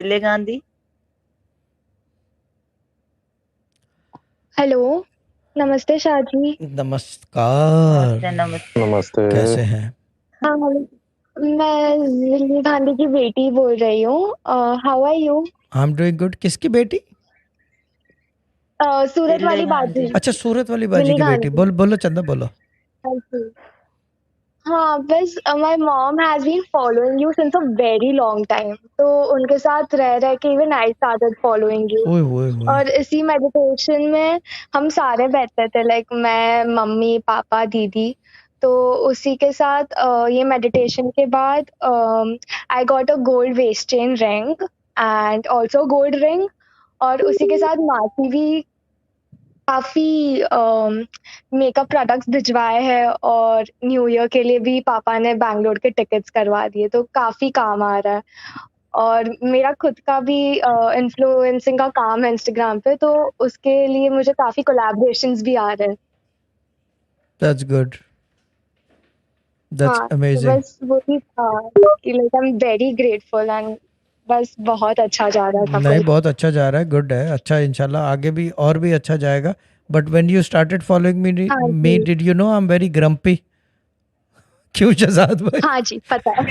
ले गांधी। हेलो। नमस्ते शाजी। नमस्कार। नमस्ते नमस्ते। नमस्ते। कैसे हैं? हाँ, मैं जिली गांधी की बेटी बोल रही हूँ। How are you? I am doing good. किसकी बेटी? सूरत दिल्ली वाली गांधी। बाजी। अच्छा, सूरत वाली बाजी जिली की बेटी। गांधी। बोल बोलो चंदा, बोलो। हाँ जी। हाँ, बस my mom has been following you since a very long time, तो उनके साथ रह रह के even I started following you. ओए होए होए। और इसी मेडिटेशन में हम सारे बैठते थे, लाइक मैं, मम्मी, पापा, दीदी। तो उसी के साथ ये मेडिटेशन के बाद I got a gold waist chain ring and also gold ring. और उसी के साथ मासी भी काफ़ी मेकअप प्रोडक्ट्स भिजवाए हैं, और न्यू ईयर के लिए भी पापा ने बैंगलोर के टिकट्स करवा दिए, तो काफ़ी काम आ रहा है। और मेरा खुद का भी इन्फ्लुएंसिंग का काम है इंस्टाग्राम पे, तो उसके लिए मुझे काफ़ी कोलैबोरेशंस भी आ रहे हैं। That's good. दैट्स हाँ, तो अमेजिंग। बस वही था कि like I am very grateful and बस बहुत अच्छा जा रहा है सब नहीं, कुछ। बहुत अच्छा जा रहा है। गुड है। अच्छा, इंशाल्लाह आगे भी और भी अच्छा जाएगा। But when you started following me हाँ मी जी। Did you know I am very grumpy? क्यों शहजाद भाई? हाँ जी, पता है।